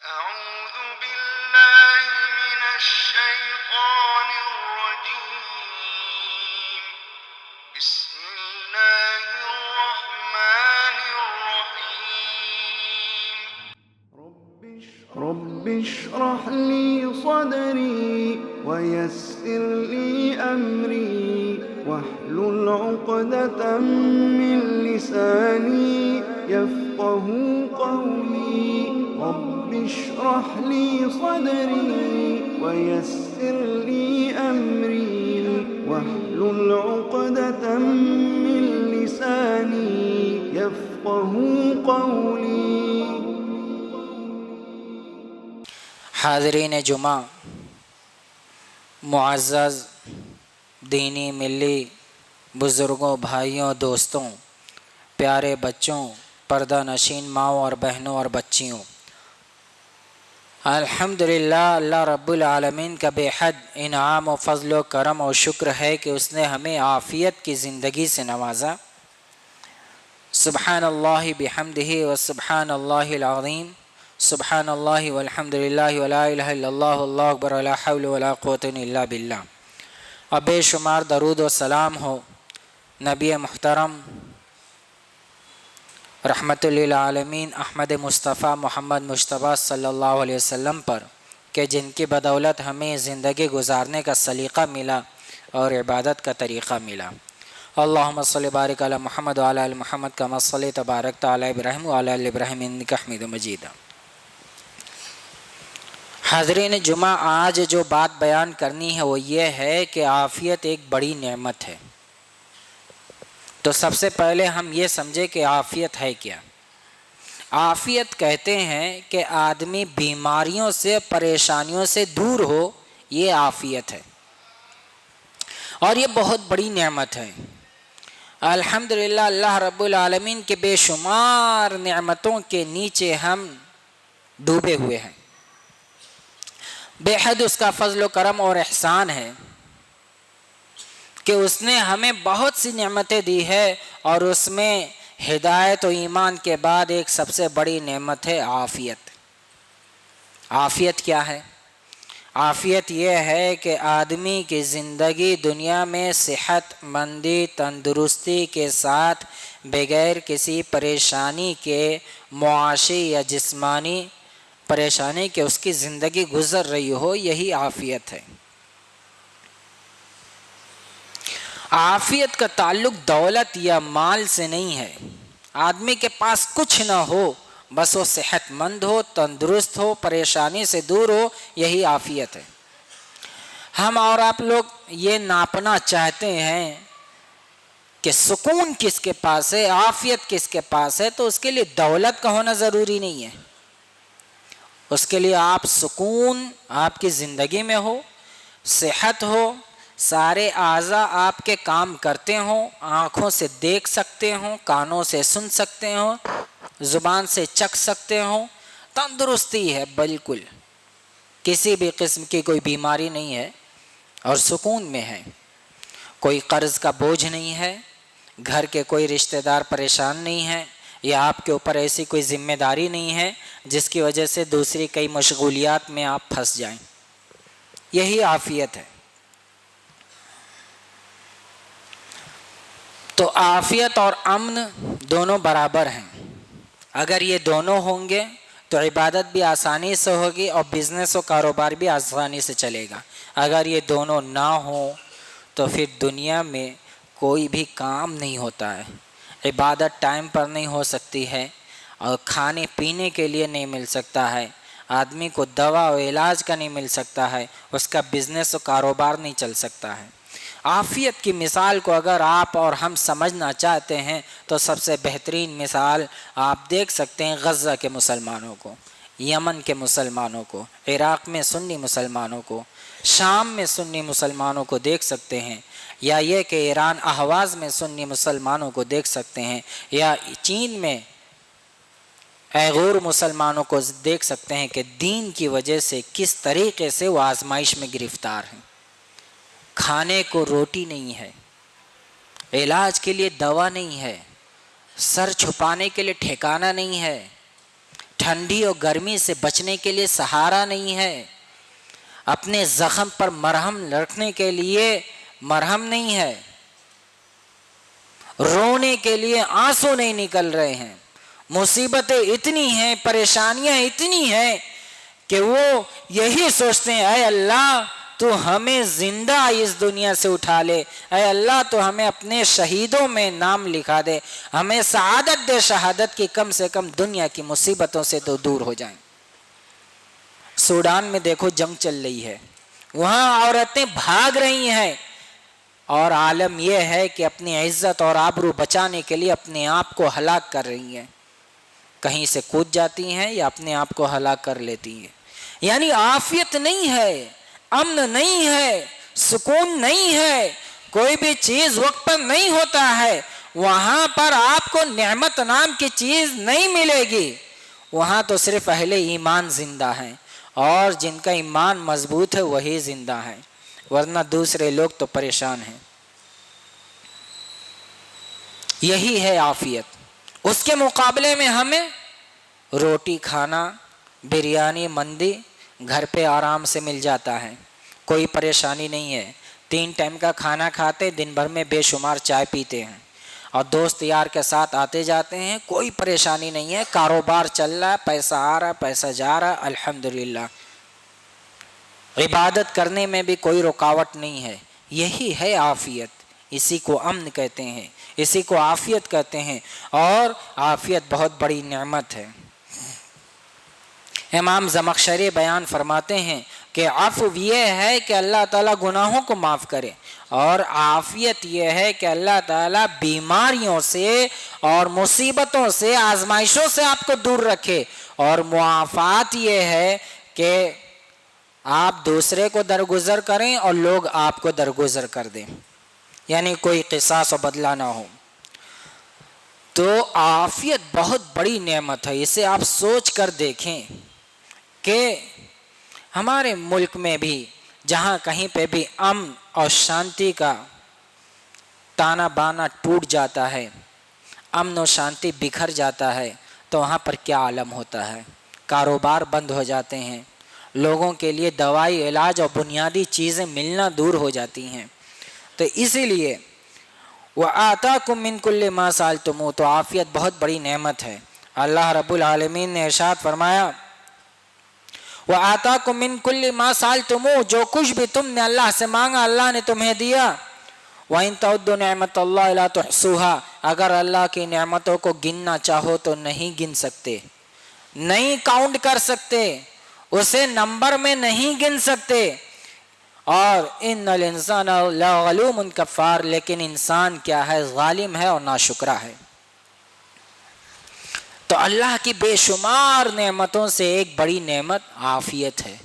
أعوذ بالله من الشيطان الرجيم. بسم الله الرحمن الرحيم. رب اشرح لي صدري ويسر لي أمري واحلل عقدة من لساني يفقه قولي. رب اشرح لي صدري ويسر لي أمري واحلل عقدة من لساني يفقه قولي. حاضرین جمعہ، معزز دینی ملی بزرگوں، بھائیوں، دوستوں، پیارے بچوں، پردہ نشین ماؤں اور بہنوں اور بچیوں، الحمدللہ اللہ رب العالمین کا بے حد انعام و فضل و کرم و شکر ہے کہ اس نے ہمیں عافیت کی زندگی سے نوازا۔ سبحان اللہ بحمدہ و سبحان اللہ العظیم، سبحان اللہ والحمدللہ ولا الہ الا اللہ اللہ اکبر ولا حول ولا قوت الا باللہ۔ اور بے شمار درود و سلام ہو نبی محترم رحمت للعالمین احمد مصطفیٰ محمد مجتبیٰ صلی اللہ علیہ وسلم پر، کہ جن کی بدولت ہمیں زندگی گزارنے کا سلیقہ ملا اور عبادت کا طریقہ ملا۔ اللہم صلی بارک علی محمد وعلی آل محمد کما صلیت بارکت علی ابراہیم وعلی آل ابراہیم انک حمید مجید۔ حاضرین جمعہ، آج جو بات بیان کرنی ہے وہ یہ ہے کہ عافیت ایک بڑی نعمت ہے۔ تو سب سے پہلے ہم یہ سمجھے کہ عافیت ہے کیا۔ عافیت کہتے ہیں کہ آدمی بیماریوں سے، پریشانیوں سے دور ہو، یہ عافیت ہے، اور یہ بہت بڑی نعمت ہے۔ الحمدللہ اللہ رب العالمین کے بے شمار نعمتوں کے نیچے ہم ڈوبے ہوئے ہیں۔ بے حد اس کا فضل و کرم اور احسان ہے کہ اس نے ہمیں بہت سی نعمتیں دی ہے، اور اس میں ہدایت و ایمان کے بعد ایک سب سے بڑی نعمت ہے عافیت۔ عافیت کیا ہے؟ عافیت یہ ہے کہ آدمی کی زندگی دنیا میں صحت مندی، تندرستی کے ساتھ بغیر کسی پریشانی کے، معاشی یا جسمانی پریشانی کے اس کی زندگی گزر رہی ہو، یہی عافیت ہے۔ عافیت کا تعلق دولت یا مال سے نہیں ہے۔ آدمی کے پاس کچھ نہ ہو، بس وہ صحت مند ہو، تندرست ہو، پریشانی سے دور ہو، یہی عافیت ہے۔ ہم اور آپ لوگ یہ ناپنا چاہتے ہیں کہ سکون کس کے پاس ہے، عافیت کس کے پاس ہے، تو اس کے لیے دولت کا ہونا ضروری نہیں ہے۔ اس کے لیے آپ سکون آپ کی زندگی میں ہو، صحت ہو، سارے اعضاء آپ کے کام کرتے ہوں، آنکھوں سے دیکھ سکتے ہوں، کانوں سے سن سکتے ہوں، زبان سے چکھ سکتے ہوں، تندرستی ہے، بالکل کسی بھی قسم کی کوئی بیماری نہیں ہے، اور سکون میں ہے۔ کوئی قرض کا بوجھ نہیں ہے، گھر کے کوئی رشتہ دار پریشان نہیں ہے، یا آپ کے اوپر ایسی کوئی ذمہ داری نہیں ہے جس کی وجہ سے دوسری کئی مشغولیات میں آپ پھنس جائیں، یہی عافیت ہے۔ تو عافیت اور امن دونوں برابر ہیں۔ اگر یہ دونوں ہوں گے تو عبادت بھی آسانی سے ہوگی اور بزنس و کاروبار بھی آسانی سے چلے گا۔ اگر یہ دونوں نہ ہوں تو پھر دنیا میں کوئی بھی کام نہیں ہوتا ہے، عبادت ٹائم پر نہیں ہو سکتی ہے، اور کھانے پینے کے لیے نہیں مل سکتا ہے، آدمی کو دوا و علاج کا نہیں مل سکتا ہے، اس کا بزنس و کاروبار نہیں چل سکتا ہے۔ عافیت کی مثال کو اگر آپ اور ہم سمجھنا چاہتے ہیں تو سب سے بہترین مثال آپ دیکھ سکتے ہیں غزہ کے مسلمانوں کو، یمن کے مسلمانوں کو، عراق میں سنی مسلمانوں کو، شام میں سنی مسلمانوں کو دیکھ سکتے ہیں، یا یہ کہ ایران اہواز میں سنی مسلمانوں کو دیکھ سکتے ہیں، یا چین میں ایغور مسلمانوں کو دیکھ سکتے ہیں کہ دین کی وجہ سے کس طریقے سے وہ آزمائش میں گرفتار ہیں۔ کھانے کو روٹی نہیں ہے، علاج کے لیے دوا نہیں ہے، سر چھپانے کے لیے ٹھکانہ نہیں ہے، ٹھنڈی اور گرمی سے بچنے کے لیے سہارا نہیں ہے، اپنے زخم پر مرہم رکھنے کے لیے مرہم نہیں ہے، رونے کے لیے آنسو نہیں نکل رہے ہیں۔ مصیبتیں اتنی ہیں، پریشانیاں اتنی ہیں کہ وہ یہی سوچتے ہیں اے اللہ تو ہمیں زندہ اس دنیا سے اٹھا لے، اے اللہ تو ہمیں اپنے شہیدوں میں نام لکھا دے، ہمیں سعادت دے شہادت کی، کم سے کم دنیا کی مصیبتوں سے تو دور ہو جائیں۔ سوڈان میں دیکھو جنگ چل رہی ہے، وہاں عورتیں بھاگ رہی ہیں، اور عالم یہ ہے کہ اپنی عزت اور آبرو بچانے کے لیے اپنے آپ کو ہلاک کر رہی ہیں، کہیں سے کود جاتی ہیں یا اپنے آپ کو ہلاک کر لیتی ہیں۔ یعنی عافیت نہیں ہے، امن نہیں ہے، سکون نہیں ہے، کوئی بھی چیز وقت پر نہیں ہوتا ہے، وہاں پر آپ کو نعمت نام کی چیز نہیں ملے گی۔ وہاں تو صرف اہل ایمان زندہ ہیں، اور جن کا ایمان مضبوط ہے وہی زندہ ہیں، ورنہ دوسرے لوگ تو پریشان ہیں۔ یہی ہے عافیت۔ اس کے مقابلے میں ہمیں روٹی کھانا، بریانی مندی گھر پہ آرام سے مل جاتا ہے، کوئی پریشانی نہیں ہے، 3 ٹائم کا کھانا کھاتے، دن بھر میں بے شمار چائے پیتے ہیں، اور دوست یار کے ساتھ آتے جاتے ہیں، کوئی پریشانی نہیں ہے، کاروبار چل رہا ہے، پیسہ آ رہا ہے، پیسہ جا رہا ہے، الحمدللہ۔ عبادت کرنے میں بھی کوئی رکاوٹ نہیں ہے۔ یہی ہے عافیت، اسی کو امن کہتے ہیں، اسی کو عافیت کہتے ہیں، اور عافیت بہت بڑی نعمت ہے۔ امام زمخشری بیان فرماتے ہیں کہ عفو یہ ہے کہ اللہ تعالیٰ گناہوں کو معاف کرے، اور عافیت یہ ہے کہ اللہ تعالیٰ بیماریوں سے اور مصیبتوں سے، آزمائشوں سے آپ کو دور رکھے، اور معافات یہ ہے کہ آپ دوسرے کو درگزر کریں اور لوگ آپ کو درگزر کر دیں، یعنی کوئی قصاص و بدلہ نہ ہو۔ تو عافیت بہت بڑی نعمت ہے، اسے آپ سوچ کر دیکھیں کہ ہمارے ملک میں بھی جہاں کہیں پہ بھی امن اور شانتی کا تانا بانا ٹوٹ جاتا ہے، امن و شانتی بکھر جاتا ہے، تو وہاں پر کیا عالم ہوتا ہے؟ کاروبار بند ہو جاتے ہیں، لوگوں کے لیے دوائی علاج اور بنیادی چیزیں ملنا دور ہو جاتی ہیں۔ تو اسی لیے وَآتَاكُم مِّن كُلِّ مَا سَأَلْتُمُوهُ، تو عافیت بہت بڑی نعمت ہے۔ اللہ رب العالمین نے ارشاد فرمایا وَآتَاكُم مِّن كُلِّ مَا سَأَلْتُمُوهُ، جو کچھ بھی تم نے اللہ سے مانگا اللہ نے تمہیں دیا۔ وَإِن تَعُدُّوا نِعْمَتَ اللَّهِ لَا تُحْصُوهَا، اگر اللہ کی نعمتوں کو گننا چاہو تو نہیں گن سکتے، نہیں کاؤنٹ کر سکتے، اسے نمبر میں نہیں گن سکتے۔ اور ان الانسان لظلوم کفار، لیکن انسان کیا ہے؟ ظالم ہے اور ناشکرا ہے۔ تو اللہ کی بے شمار نعمتوں سے ایک بڑی نعمت عافیت ہے۔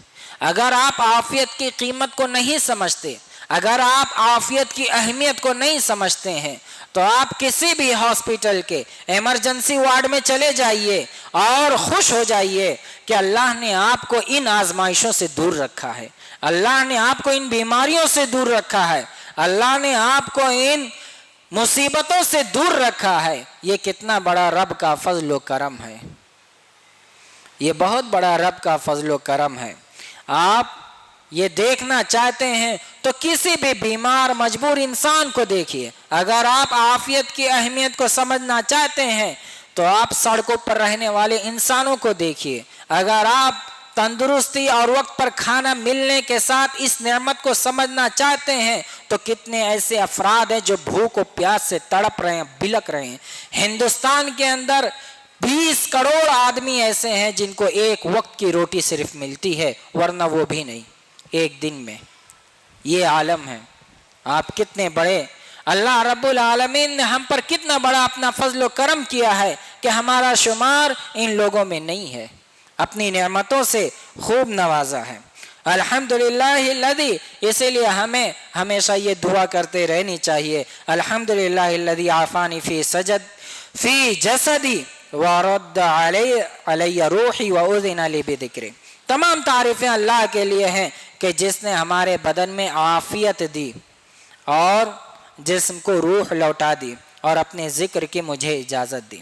اگر آپ عافیت کی قیمت کو نہیں سمجھتے، اگر آپ عافیت کی اہمیت کو نہیں سمجھتے ہیں، تو آپ کسی بھی ہاسپٹل کے ایمرجنسی وارڈ میں چلے جائیے اور خوش ہو جائیے کہ اللہ نے آپ کو ان آزمائشوں سے دور رکھا ہے، اللہ نے آپ کو ان بیماریوں سے دور رکھا ہے، اللہ نے آپ کو ان مصیبتوں سے دور رکھا ہے۔ یہ کتنا بڑا رب کا فضل و کرم ہے، یہ بہت بڑا رب کا فضل و کرم ہے۔ آپ یہ دیکھنا چاہتے ہیں تو کسی بھی بیمار مجبور انسان کو دیکھیے۔ اگر آپ عافیت کی اہمیت کو سمجھنا چاہتے ہیں تو آپ سڑکوں پر رہنے والے انسانوں کو دیکھیے۔ اگر آپ تندرستی اور وقت پر کھانا ملنے کے ساتھ اس نعمت کو سمجھنا چاہتے ہیں تو کتنے ایسے افراد ہیں جو بھوک و پیاس سے تڑپ رہے ہیں، بلک رہے ہیں۔ ہندوستان کے اندر 20 کروڑ آدمی ایسے ہیں جن کو ایک وقت کی روٹی صرف ملتی ہے، ورنہ وہ بھی نہیں، ایک دن میں۔ یہ عالم ہے۔ آپ کتنے بڑے، اللہ رب العالمین نے ہم پر کتنا بڑا اپنا فضل و کرم کیا ہے کہ ہمارا شمار ان لوگوں میں نہیں ہے، اپنی نعمتوں سے خوب نوازا ہے۔ الحمدللہ الذی، اسی لیے ہمیں ہمیشہ یہ دعا کرتے رہنی چاہیے، الحمدللہ الذی عافانی فی جسدی ورد علی روحی واذن لی بذکری۔ تمام تعریفیں اللہ کے لیے ہیں کہ جس نے ہمارے بدن میں عافیت دی اور جسم کو روح لوٹا دی اور اپنے ذکر کی مجھے اجازت دی۔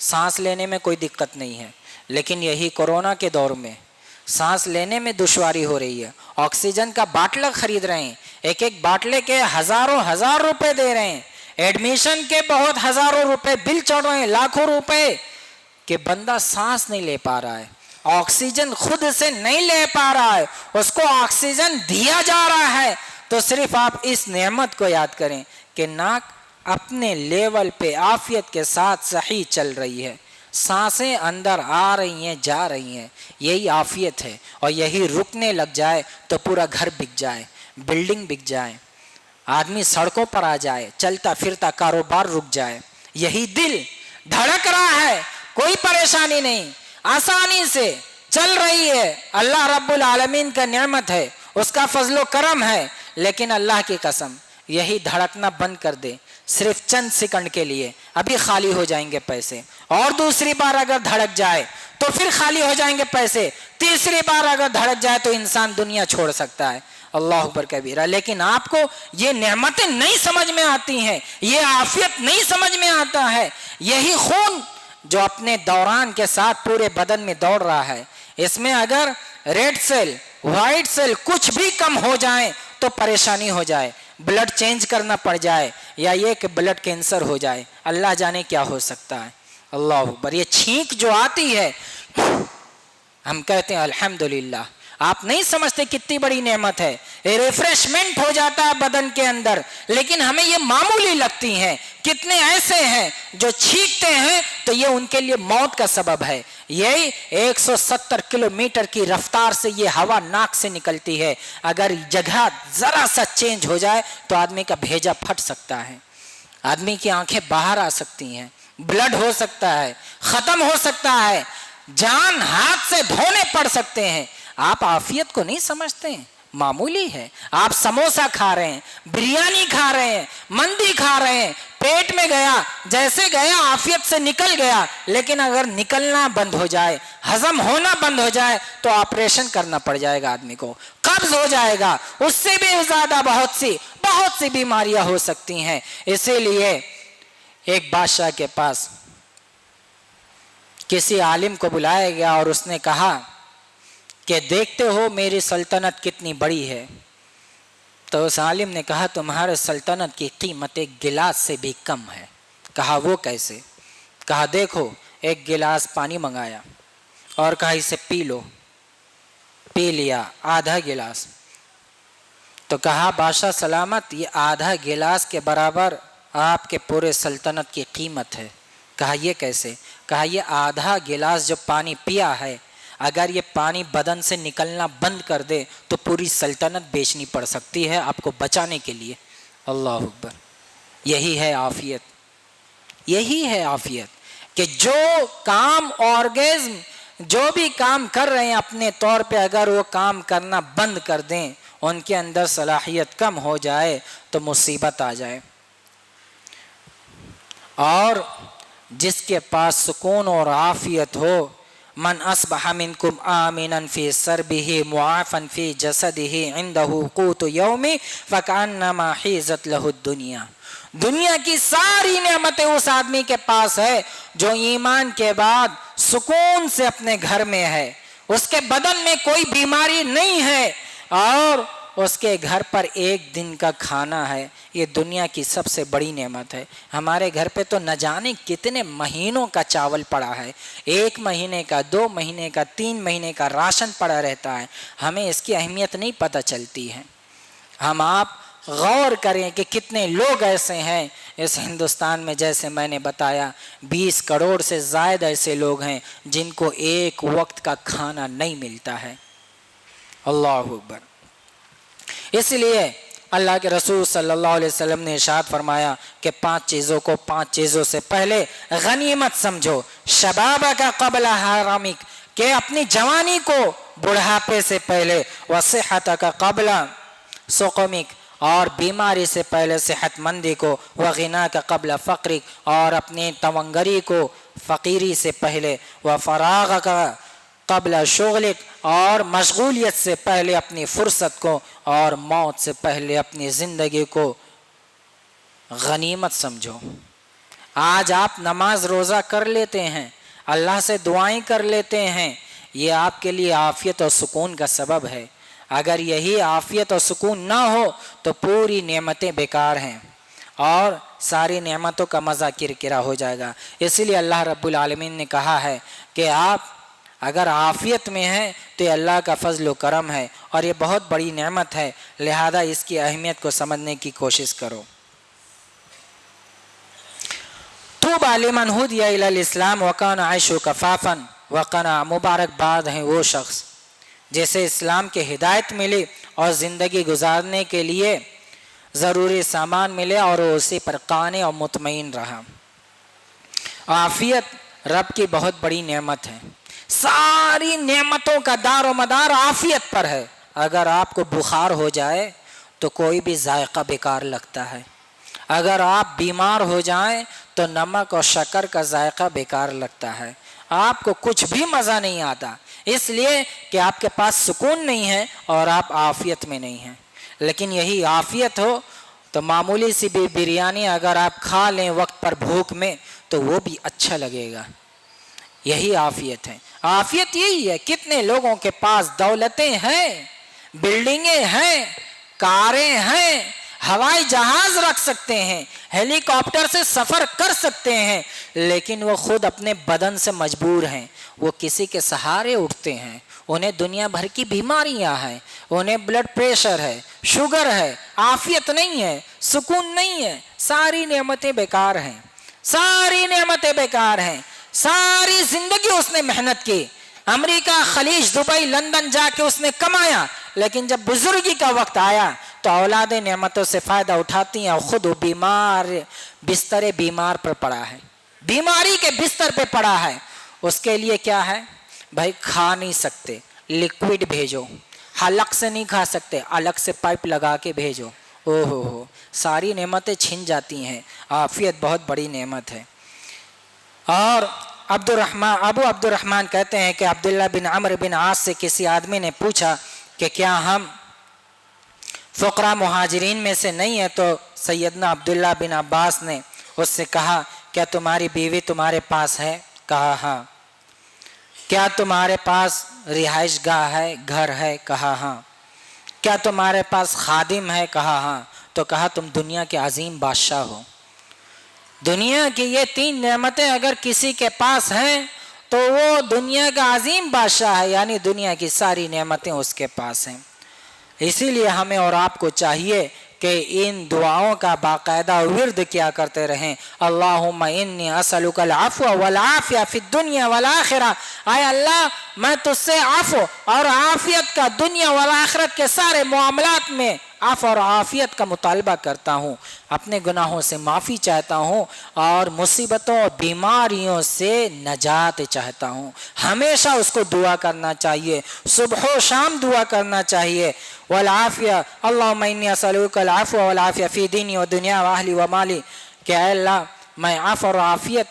سانس لینے میں کوئی دقت نہیں ہے، لیکن یہی کورونا کے دور میں سانس لینے میں دشواری ہو رہی ہے۔ آکسیجن کا باٹلا خرید رہے ہیں، ایک ایک باٹلے کے ہزار روپے دے رہے ہیں، ایڈمیشن کے بہت ہزاروں روپے بل چڑھ رہے ہیں، لاکھوں روپے، کہ بندہ سانس نہیں لے پا رہا ہے، آکسیجن خود سے نہیں لے پا رہا ہے، اس کو آکسیجن دیا جا رہا ہے۔ تو صرف آپ اس نعمت کو یاد کریں کہ ناک اپنے لیول پہ عافیت کے ساتھ صحیح چل رہی ہے، سانسیں اندر آ رہی ہیں جا رہی ہیں، یہی عافیت ہے۔ اور یہی رکنے لگ جائے تو پورا گھر بک جائے، بلڈنگ بک جائے، آدمی سڑکوں پر آ جائے، چلتا پھرتا کاروبار رک جائے۔ یہی دل دھڑک رہا ہے، کوئی پریشانی نہیں، آسانی سے چل رہی ہے، اللہ رب العالمین کا نعمت ہے، اس کا فضل و کرم ہے، لیکن اللہ کی قسم یہی دھڑکنا بند کر دے صرف چند سیکنڈ کے لیے، ابھی خالی ہو جائیں گے پیسے، اور دوسری بار اگر دھڑک جائے تو پھر خالی ہو جائیں گے پیسے، تیسری بار اگر دھڑک جائے تو انسان دنیا چھوڑ سکتا ہے۔ اللہ اکبر کبیرہ۔ لیکن آپ کو یہ نعمتیں نہیں سمجھ میں آتی ہیں، یہ عافیت نہیں سمجھ میں آتا ہے، یہی خون جو اپنے دوران کے ساتھ پورے بدن میں دوڑ رہا ہے، اس میں اگر ریڈ سیل وائٹ سیل کچھ بھی کم ہو جائیں تو پریشانی ہو جائے، بلڈ چینج کرنا پڑ جائے، یا یہ کہ بلڈ کینسر ہو جائے، اللہ جانے کیا ہو سکتا ہے۔ اللہ اکبر۔ یہ چھینک جو آتی ہے ہم کہتے ہیں الحمدللہ، آپ نہیں سمجھتے کتنی بڑی نعمت ہے، ریفریشمنٹ ہو جاتا ہے بدن کے اندر، لیکن ہمیں یہ معمولی لگتی ہیں۔ کتنے ایسے ہیں جو چھینکتے ہیں تو یہ ان کے لیے موت کا سبب ہے۔ یہی 170 کلومیٹر کی رفتار سے یہ ہوا ناک سے نکلتی ہے، اگر جگہ ذرا سا چینج ہو جائے تو آدمی کا بھیجا پھٹ سکتا ہے، آدمی کی آنکھیں باہر آ سکتی ہیں، بلڈ ہو سکتا ہے، ختم ہو سکتا ہے، جان ہاتھ سے دھونے پڑ سکتے ہیں۔ آپ عافیت کو نہیں سمجھتے ہیں، معمولی ہے۔ آپ سموسہ کھا رہے ہیں، بریانی کھا رہے ہیں، مندی کھا رہے ہیں، پیٹ میں گیا، جیسے گیا عافیت سے نکل گیا، لیکن اگر نکلنا بند ہو جائے، ہضم ہونا بند ہو جائے تو آپریشن کرنا پڑ جائے گا آدمی کو، قبض ہو جائے گا، اس سے بھی زیادہ بہت سی بیماریاں ہو سکتی ہیں۔ اسی لیے ایک بادشاہ کے پاس کسی عالم کو بلایا گیا اور اس نے کہا کہ دیکھتے ہو میری سلطنت کتنی بڑی ہے؟ تو اس عالم نے کہا تمہارے سلطنت کی قیمت ایک گلاس سے بھی کم ہے۔ کہا وہ کیسے؟ کہا دیکھو، ایک گلاس پانی منگایا اور کہا اسے پی لو، پی لیا آدھا گلاس، تو کہا بادشاہ سلامت، یہ آدھا گلاس کے برابر آپ کے پورے سلطنت کی قیمت ہے۔ کہا یہ کیسے؟ کہا یہ آدھا گلاس جو پانی پیا ہے، اگر یہ پانی بدن سے نکلنا بند کر دے تو پوری سلطنت بیچنی پڑ سکتی ہے آپ کو بچانے کے لیے۔ اللہ اکبر۔ یہی ہے عافیت، یہی ہے عافیت، کہ جو کام آرگزم جو بھی کام کر رہے ہیں اپنے طور پہ اگر وہ کام کرنا بند کر دیں، ان کے اندر صلاحیت کم ہو جائے تو مصیبت آ جائے۔ اور جس کے پاس سکون اور عافیت ہو، من اصبح منکم آمنا فی سربہ معافا فی جسدہ عندہ قوت یومی فکأنما حیزت لہ الدنیا۔ دنیا کی ساری نعمتیں اس آدمی کے پاس ہے جو ایمان کے بعد سکون سے اپنے گھر میں ہے، اس کے بدن میں کوئی بیماری نہیں ہے، اور اس کے گھر پر ایک دن کا کھانا ہے۔ یہ دنیا کی سب سے بڑی نعمت ہے۔ ہمارے گھر پہ تو نہ جانے کتنے مہینوں کا چاول پڑا ہے، 1 مہینے کا، 2 مہینے کا، 3 مہینے کا راشن پڑا رہتا ہے، ہمیں اس کی اہمیت نہیں پتہ چلتی ہے۔ ہم آپ غور کریں کہ کتنے لوگ ایسے ہیں اس ہندوستان میں، جیسے میں نے بتایا 20 کروڑ سے زائد ایسے لوگ ہیں جن کو ایک وقت کا کھانا نہیں ملتا ہے۔ اللہ اکبر۔ اس لیے اللہ کے رسول صلی اللہ علیہ وسلم نے ارشاد فرمایا کہ 5 چیزوں کو 5 چیزوں سے پہلے غنیمت سمجھو، شبابک قبل حرامک، کہ اپنی جوانی کو بڑھاپے سے پہلے، وصحتک قبل سقمک، اور بیماری سے پہلے صحت مندی کو، وغناک قبل فقرک، اور اپنی تونگری کو فقیری سے پہلے، وفراغک قبل شغلک، اور مشغولیت سے پہلے اپنی فرصت کو، اور موت سے پہلے اپنی زندگی کو غنیمت سمجھو۔ آج آپ نماز روزہ کر لیتے ہیں, اللہ سے دعائیں کر لیتے ہیں, یہ آپ کے لیے عافیت اور سکون کا سبب ہے. اگر یہی عافیت اور سکون نہ ہو تو پوری نعمتیں بیکار ہیں اور ساری نعمتوں کا مزہ کرکرا ہو جائے گا. اسی لیے اللہ رب العالمین نے کہا ہے کہ آپ اگر عافیت میں ہیں تو یہ اللہ کا فضل و کرم ہے اور یہ بہت بڑی نعمت ہے, لہذا اس کی اہمیت کو سمجھنے کی کوشش کرو. طوبی لمن ہدی الی الاسلام وکان عیش کفافا وقنع, مبارکباد ہیں وہ شخص جیسے اسلام کے ہدایت ملی اور زندگی گزارنے کے لیے ضروری سامان ملے اور وہ اسی پر قانع اور مطمئن رہا. عافیت رب کی بہت بڑی نعمت ہے. ساری نعمتوں کا دار و مدار عافیت پر ہے. اگر آپ کو بخار ہو جائے تو کوئی بھی ذائقہ بیکار لگتا ہے. اگر آپ بیمار ہو جائیں تو نمک اور شکر کا ذائقہ بیکار لگتا ہے. آپ کو کچھ بھی مزہ نہیں آتا, اس لیے کہ آپ کے پاس سکون نہیں ہے اور آپ عافیت میں نہیں ہیں. لیکن یہی عافیت ہو تو معمولی سی بھی بریانی اگر آپ کھا لیں وقت پر بھوک میں تو وہ بھی اچھا لگے گا. یہی عافیت ہے. عافیت یہی ہے. کتنے لوگوں کے پاس دولتیں ہیں, بلڈنگیں ہیں, کاریں ہیں, ہوائی جہاز رکھ سکتے ہیں, ہیلی کاپٹر سے سفر کر سکتے ہیں, لیکن وہ خود اپنے بدن سے مجبور ہیں. وہ کسی کے سہارے اٹھتے ہیں, انہیں دنیا بھر کی بیماریاں ہیں, انہیں بلڈ پریشر ہے, شوگر ہے, عافیت نہیں ہے, سکون نہیں ہے. ساری نعمتیں بیکار ہیں, ساری نعمتیں بیکار ہیں. ساری زندگی اس نے محنت کی, امریکہ, خلیج, دبئی, لندن جا کے اس نے کمایا, لیکن جب بزرگی کا وقت آیا تو اولاد نعمتوں سے فائدہ اٹھاتی ہیں اور خود وہ بیمار پر پڑا ہے, بیماری کے بستر پہ پڑا ہے. اس کے لیے کیا ہے بھائی؟ کھا نہیں سکتے, لکوڈ بھیجو. حلق سے نہیں کھا سکتے, الگ سے پائپ لگا کے بھیجو. او ہو, ساری نعمتیں چھن جاتی ہیں. عافیت بہت بڑی نعمت ہے. اور ابو عبد الرحمن کہتے ہیں کہ عبداللہ بن عمرو بن عاص سے کسی آدمی نے پوچھا کہ کیا ہم فقراء مہاجرین میں سے نہیں ہیں؟ تو سیدنا عبداللہ بن عباس نے اس سے کہا کیا تمہاری بیوی تمہارے پاس ہے؟ کہا ہاں. کیا تمہارے پاس رہائش گاہ ہے, گھر ہے؟ کہا ہاں. کیا تمہارے پاس خادم ہے؟ کہا ہاں. تو کہا تم دنیا کے عظیم بادشاہ ہو. دنیا کی یہ 3 نعمتیں اگر کسی کے پاس ہیں تو وہ دنیا کا عظیم بادشاہ ہے, یعنی دنیا کی ساری نعمتیں اس کے پاس ہیں. اسی لیے ہمیں اور آپ کو چاہیے کہ ان دعاؤں کا باقاعدہ ورد کیا کرتے رہیں. اللہم انی اسألک العفو والعافیہ فی الدنیا والآخرہ. اے اللہ, میں تجھ سے عفو اور عافیت کا دنیا والآخرت کے سارے معاملات میں عفو اور عافیت کا مطالبہ کرتا ہوں. اپنے گناہوں سے معافی چاہتا ہوں اور مصیبتوں اور بیماریوں سے نجات چاہتا ہوں. ہمیشہ اس کو دعا کرنا چاہیے, صبح و شام دعا کرنا چاہیے. والعافیہ, اللہم انی اسألک العفو والعافیہ فی دینی و دنیا و اہلی و مالی. کہ اے اللہ, میں عفو اور عافیت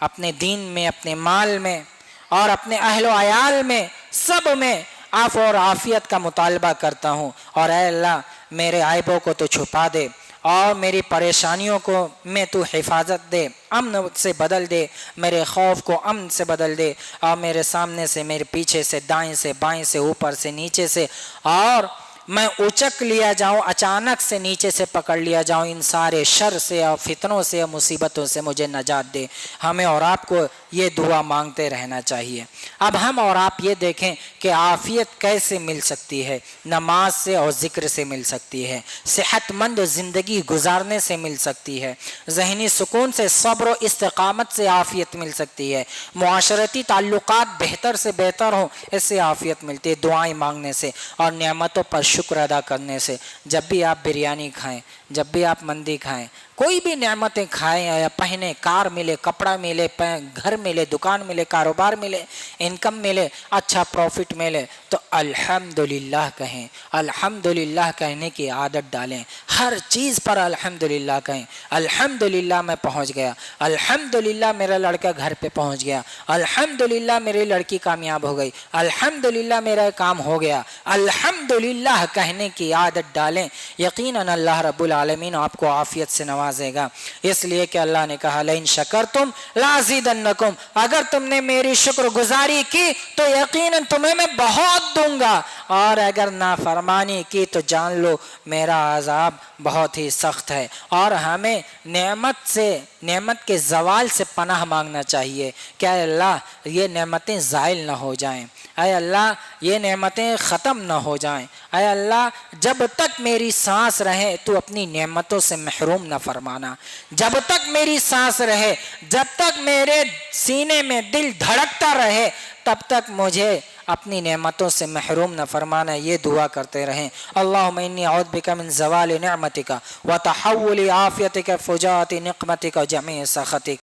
اپنے دین میں, اپنے مال میں اور اپنے اہل و عیال میں, سب میں عفو اور عافیت کا مطالبہ کرتا ہوں. اور اے اللہ, میرے عیبوں کو تو چھپا دے اور میری پریشانیوں کو میں تو حفاظت دے, امن سے بدل دے, میرے خوف کو امن سے بدل دے, اور میرے سامنے سے, میرے پیچھے سے, دائیں سے, بائیں سے, اوپر سے, نیچے سے, اور میں اچک لیا جاؤں, اچانک سے نیچے سے پکڑ لیا جاؤں, ان سارے شر سے اور فتنوں سے اور مصیبتوں سے مجھے نجات دے. ہمیں اور آپ کو یہ دعا مانگتے رہنا چاہیے. اب ہم اور آپ یہ دیکھیں کہ عافیت کیسے مل سکتی ہے. نماز سے اور ذکر سے مل سکتی ہے, صحت مند زندگی گزارنے سے مل سکتی ہے, ذہنی سکون سے, صبر و استقامت سے عافیت مل سکتی ہے, معاشرتی تعلقات بہتر سے بہتر ہوں, اس سے عافیت ملتی ہے, دعائیں مانگنے سے اور نعمتوں پر شکر ادا کرنے سے. جب بھی آپ بریانی کھائیں, جب بھی آپ مندی کھائیں, کوئی بھی نعمتیں کھائیں یا پہنیں, کار ملے, کپڑا ملے, گھر ملے, دکان ملے, کاروبار ملے, انکم ملے, اچھا پروفٹ ملے, تو الحمدللہ کہیں. الحمدللہ کہنے کی عادت ڈالیں. ہر چیز پر الحمدللہ کہیں. الحمدللہ میں پہنچ گیا, الحمدللہ میرا لڑکا گھر پہ پہنچ گیا, الحمدللہ میری لڑکی کامیاب ہو گئی, الحمدللہ میرا کام ہو گیا. الحمدللہ کہنے کی عادت ڈالیں. یقیناً اللہ رب العالمین آپ کو عافیت سے نوازے گا، اس لیے کہ اللہ نے کہا لئن شکرتم لازیدنکم، اگر تم نے میری شکر گزاری کی تو یقیناً تمہیں میں بہت دوں گا، اور اگر نافرمانی کی تو جان لو میرا عذاب بہت ہی سخت ہے۔ اور ہمیں نعمت کے زوال سے پناہ مانگنا چاہیے کہ اے اللہ یہ نعمتیں زائل نہ ہو جائیں، اے اللہ یہ نعمتیں ختم نہ ہو جائیں، اے اللہ جب تک میری سانس رہے تو اپنی نعمتوں سے محروم نہ فرمانا، جب تک میری سانس رہے، جب تک میرے سینے میں دل دھڑکتا رہے تب تک مجھے اپنی نعمتوں سے محروم نہ فرمانا، یہ دعا کرتے رہیں۔ اللہم انی اعوذ بک من زوال نعمتک وتحول عافیتک فجاءت نقمتک جمیع سخطک،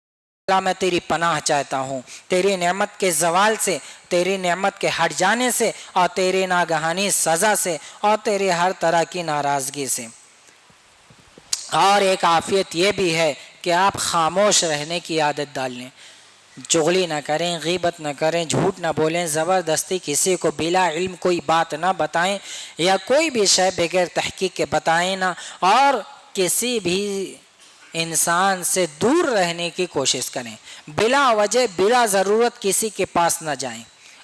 اللہ میں تیری پناہ چاہتا ہوں تیری نعمت کے زوال سے، تیری نعمت کے ہٹ جانے سے، اور تیری ناگہانی سزا سے، اور تیری ہر طرح کی ناراضگی سے۔ اور ایک عافیت یہ بھی ہے کہ آپ خاموش رہنے کی عادت ڈال لیں، چغلی نہ کریں، غیبت نہ کریں، جھوٹ نہ بولیں، زبردستی کسی کو بلا علم کوئی بات نہ بتائیں، یا کوئی بھی شے بغیر تحقیق کے بتائیں نہ، اور کسی بھی انسان سے دور رہنے کی کوشش کریں، بلا وجہ بلا ضرورت کسی کے پاس نہ جائیں،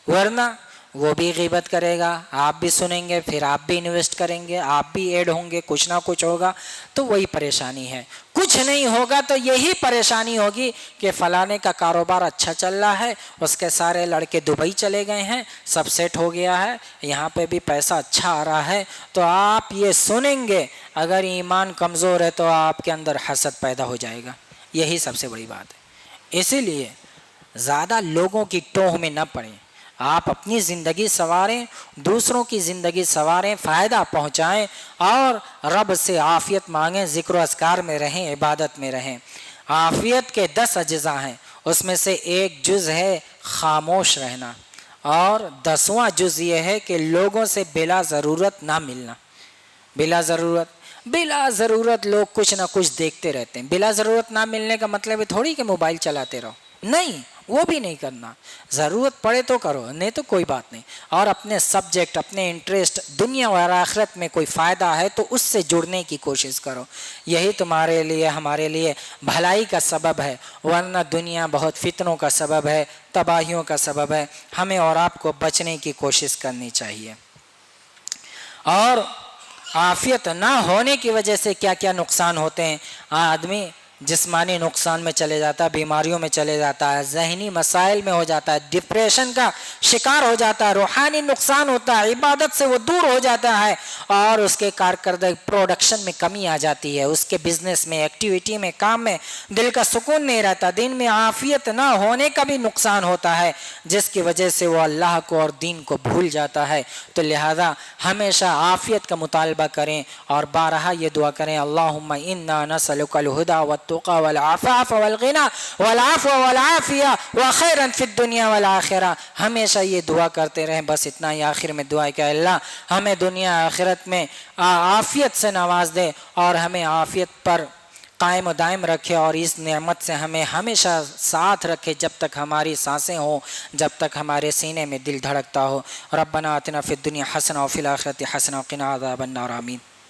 ورنہ وہ بھی غیبت کرے گا، آپ بھی سنیں گے، پھر آپ بھی انویسٹ کریں گے، آپ بھی ایڈ ہوں گے، کچھ نہ کچھ ہوگا، تو وہی پریشانی ہے۔ کچھ نہیں ہوگا تو یہی پریشانی ہوگی کہ فلانے کا کاروبار اچھا چل رہا ہے، اس کے سارے لڑکے دبئی چلے گئے ہیں، سب سیٹ ہو گیا ہے، یہاں پہ بھی پیسہ اچھا آ رہا ہے، تو آپ یہ سنیں گے، اگر ایمان کمزور ہے تو آپ کے اندر حسد پیدا ہو جائے گا، یہی سب سے بڑی بات ہے۔ اسی لیے زیادہ لوگوں کی ٹوہ میں نہ پڑیں، آپ اپنی زندگی سنواریں، دوسروں کی زندگی سنواریں، فائدہ پہنچائیں، اور رب سے عافیت مانگیں، ذکر و اذکار میں رہیں، عبادت میں رہیں۔ عافیت کے 10 اجزاء ہیں، اس میں سے ایک جز ہے خاموش رہنا، اور 10واں جز یہ ہے کہ لوگوں سے بلا ضرورت نہ ملنا۔ بلا ضرورت لوگ کچھ نہ کچھ دیکھتے رہتے ہیں، بلا ضرورت نہ ملنے کا مطلب ہے تھوڑی کہ موبائل چلاتے رہو، نہیں، وہ بھی نہیں کرنا، ضرورت پڑے تو کرو، نہیں تو کوئی بات نہیں، اور اپنے سبجیکٹ، اپنے انٹرسٹ، دنیا اور آخرت میں کوئی فائدہ ہے تو اس سے جڑنے کی کوشش کرو، یہی تمہارے لیے ہمارے لیے بھلائی کا سبب ہے، ورنہ دنیا بہت فتنوں کا سبب ہے، تباہیوں کا سبب ہے، ہمیں اور آپ کو بچنے کی کوشش کرنی چاہیے۔ اور عافیت نہ ہونے کی وجہ سے کیا کیا نقصان ہوتے ہیں؟ آدمی جسمانی نقصان میں چلے جاتا ہے، بیماریوں میں چلے جاتا ہے، ذہنی مسائل میں ہو جاتا ہے، ڈپریشن کا شکار ہو جاتا ہے، روحانی نقصان ہوتا ہے، عبادت سے وہ دور ہو جاتا ہے، اور اس کے کارکردگی پروڈکشن میں کمی آ جاتی ہے، اس کے بزنس میں، ایکٹیویٹی میں، کام میں دل کا سکون نہیں رہتا، دن میں عافیت نہ ہونے کا بھی نقصان ہوتا ہے، جس کی وجہ سے وہ اللہ کو اور دین کو بھول جاتا ہے۔ تو لہذا ہمیشہ عافیت کا مطالبہ کریں، اور بارہا یہ دعا کریں، اللہم انا نسألک الہدی والتقی والعفاف والغنی والعفو والعافیہ وخیرا فی الدنیا والآخرہ، ہمیشہ یہ دعا کرتے رہیں۔ بس اتنا ہی آخر میں دعا ہے کہ اللہ ہمیں دنیا آخرت میں عافیت سے نواز دے، اور ہمیں عافیت پر قائم و دائم رکھے، اور اس نعمت سے ہمیں ہمیشہ ساتھ رکھے جب تک ہماری سانسیں ہوں، جب تک ہمارے سینے میں دل دھڑکتا ہو۔ ربنا آتنا فی الدنیا حسنہ وفی الآخرۃ حسنہ وقنا عذاب النار، آمین۔